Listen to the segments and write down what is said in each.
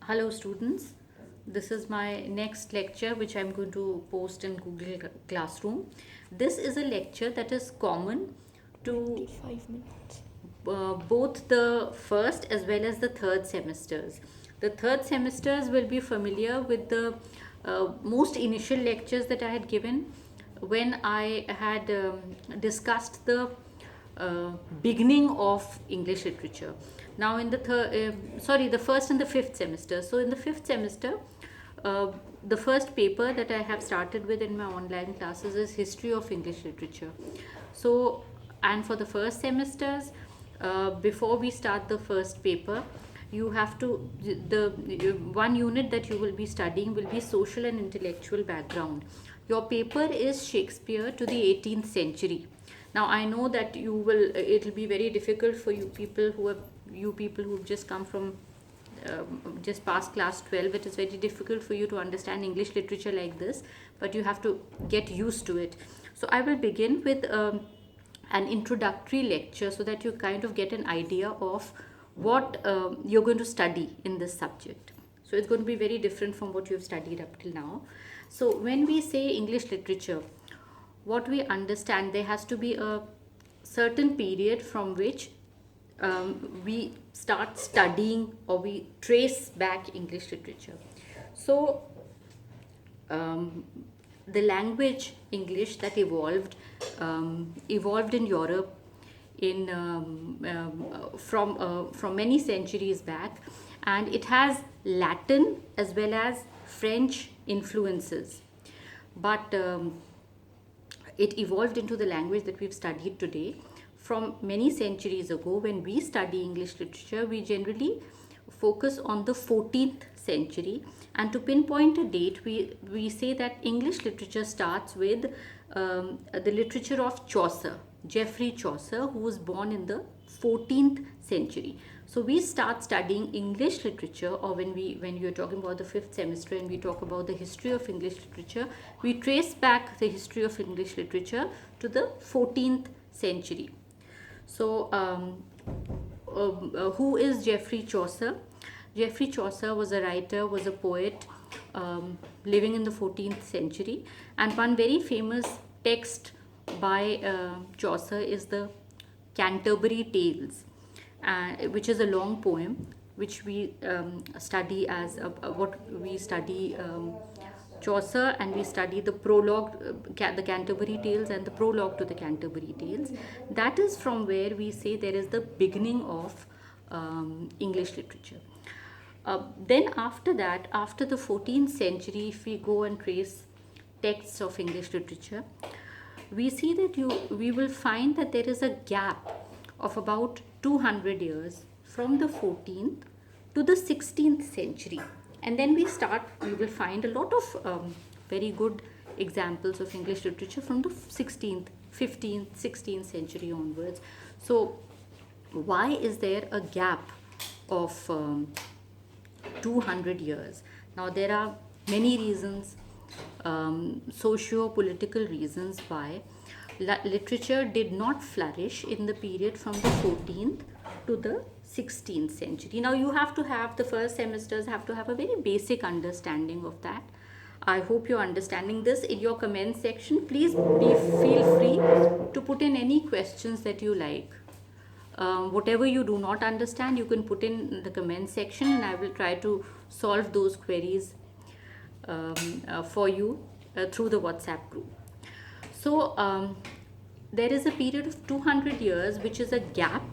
Hello students, this is my next lecture which I'm going to post in Google Classroom. This is a lecture that is common to 25 minutes. both the first as well as the third semesters. The third semesters will be familiar with the most initial lectures that I had given when I had discussed the beginning of English literature. Now, in the the first and the fifth semester. So, in the fifth semester, uh, the first paper that I have started with in my online classes is History of English Literature. So, and for the first semesters, before we start the first paper, you have to the one unit that you will be studying will be social and intellectual background. Your paper is Shakespeare to the 18th century. Now I know that it'll be very difficult for you people who've just come from just past class 12. It is very difficult for you to understand English literature like this, but you have to get used to it. So I will begin with an introductory lecture so that you kind of get an idea of what you're going to study in this subject. So it's going to be very different from what you've studied up till now. So when we say English literature, what we understand, there has to be a certain period from which we start studying or we trace back English literature. So um, the language English that evolved in Europe in from many centuries back, and it has Latin as well as French influences, but it evolved into the language that we've studied today. From many centuries ago, when we study English literature, we generally focus on the 14th century. And to pinpoint a date, we say that English literature starts with the literature of Chaucer, Geoffrey Chaucer, who was born in the 14th century. So we start studying English literature, or when you're talking about the fifth semester and we talk about the history of English literature, we trace back the history of English literature to the 14th century. So, who is Geoffrey Chaucer? Geoffrey Chaucer was a writer, was a poet living in the 14th century, and one very famous text by Chaucer is the Canterbury Tales, which is a long poem which we study as what we study. Chaucer, and we study the prologue, the Canterbury Tales, and the prologue to the Canterbury Tales. That is from where we say there is the beginning of English literature. Then after that, after the 14th century, if we go and trace texts of English literature, we see that we will find that there is a gap of about 200 years from the 14th to the 16th century. And then we will find a lot of very good examples of English literature from the 16th, 15th, 16th century onwards. So why is there a gap of 200 years? Now there are many reasons, socio-political reasons why literature did not flourish in the period from the 14th to the 16th century. Now you have to have the first semesters have to have a very basic understanding of that. I hope you're understanding this. In your comment section, please feel free to put in any questions that you like. Whatever you do not understand, you can put in the comment section, and I will try to solve those queries for you through the WhatsApp group. So there is a period of 200 years which is a gap,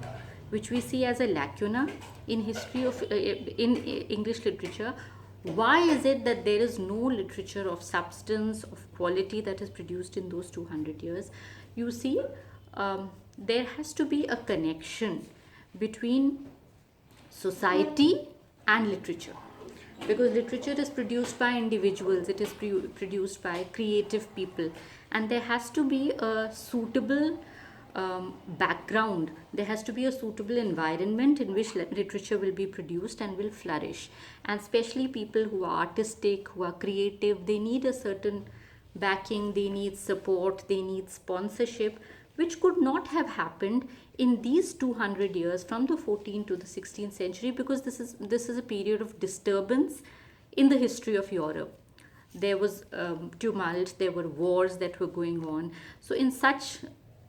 which we see as a lacuna in history of in English literature. Why is it that there is no literature of substance, of quality, that is produced in those 200 years? You see, there has to be a connection between society and literature, because literature is produced by individuals, it is produced by creative people, and there has to be a suitable background, there has to be a suitable environment in which literature will be produced and will flourish. And especially people who are artistic, who are creative, they need a certain backing, they need support, they need sponsorship, which could not have happened in these 200 years from the 14th to the 16th century, because this is a period of disturbance in the history of Europe. There was tumult, there were wars that were going on. So in such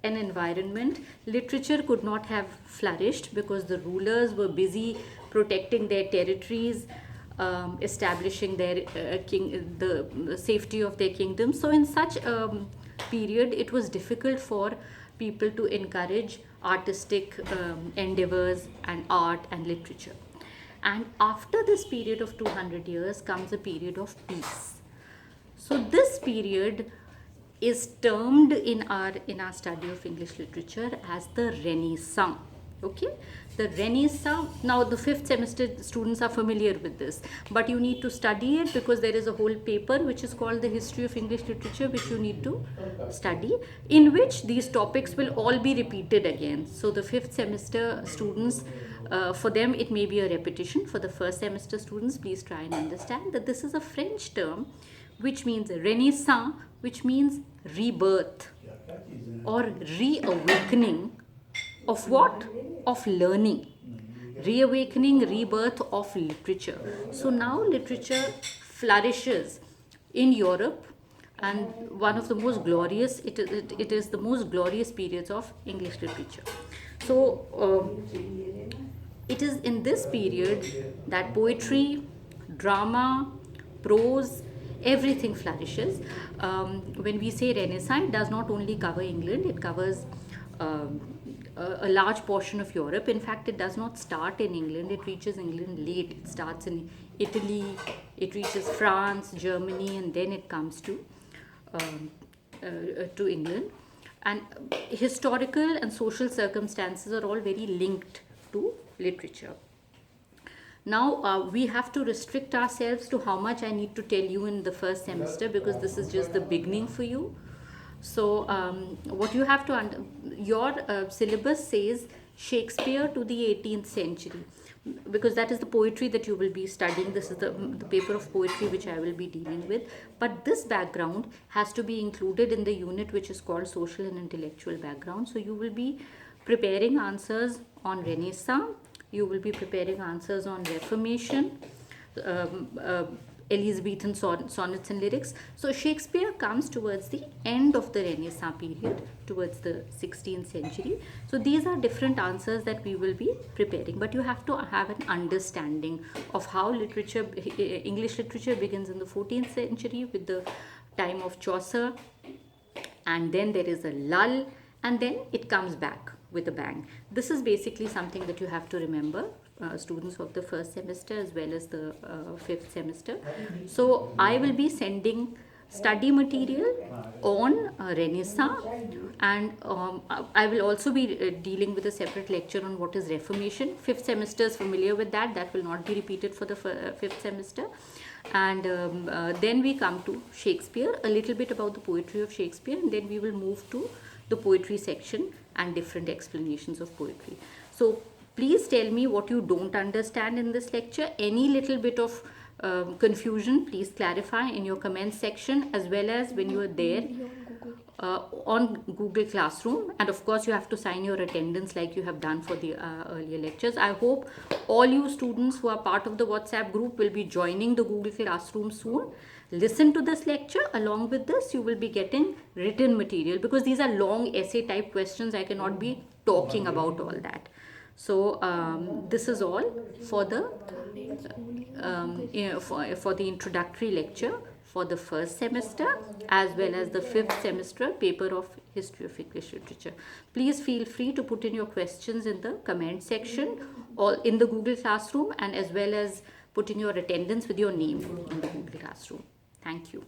an environment, literature could not have flourished because the rulers were busy protecting their territories, establishing their the safety of their kingdom. So in such a period, it was difficult for people to encourage artistic endeavors and art and literature. And after this period of 200 years comes a period of peace. So this period is termed in our study of English literature as the Renaissance. Okay, the Renaissance. Now the 5th semester students are familiar with this, but you need to study it because there is a whole paper which is called the History of English Literature, which you need to study, in which these topics will all be repeated again. So the 5th semester students, for them it may be a repetition. For the 1st semester students, please try and understand that this is a French term which means Renaissance, which means rebirth or reawakening of what? Of learning. Reawakening, rebirth of literature. So now literature flourishes in Europe, and one of the most glorious, it is the most glorious periods of English literature. So it is in this period that poetry, drama, prose, everything flourishes. When we say Renaissance, it does not only cover England, it covers a large portion of Europe. In fact, it does not start in England, it reaches England late. It starts in Italy, it reaches France, Germany, and then it comes to England. And historical and social circumstances are all very linked to literature. Now we have to restrict ourselves to how much I need to tell you in the 1st semester, because this is just the beginning for you. So what you have to your syllabus says Shakespeare to the 18th century, because that is the poetry that you will be studying. This is the paper of poetry which I will be dealing with. But this background has to be included in the unit which is called social and intellectual background. So you will be preparing answers on Renaissance, you will be preparing answers on Reformation, Elizabethan sonnets and lyrics. So Shakespeare comes towards the end of the Renaissance period, towards the 16th century. So these are different answers that we will be preparing, but you have to have an understanding of how literature, English literature begins in the 14th century with the time of Chaucer, and then there is a lull, and then it comes back with a bang. This is basically something that you have to remember, students of the 1st semester as well as the 5th semester. So I will be sending study material on Renaissance, and I will also be dealing with a separate lecture on what is Reformation. 5th semester is familiar with that. That will not be repeated for the 5th semester. And then we come to Shakespeare, a little bit about the poetry of Shakespeare, and then we will move to the poetry section and different explanations of poetry. So please tell me what you don't understand in this lecture. Any little bit of confusion, please clarify in your comment section, as well as when you are there on Google Classroom. And of course you have to sign your attendance like you have done for the earlier lectures. I hope all you students who are part of the WhatsApp group will be joining the Google Classroom soon. Listen to this lecture. Along with this, you will be getting written material, because these are long essay type questions. I cannot be talking about all that. So this is all for the for the introductory lecture for the 1st semester as well as the 5th semester paper of History of English Literature. Please feel free to put in your questions in the comment section or in the Google Classroom, and as well as put in your attendance with your name in the Google Classroom. Thank you.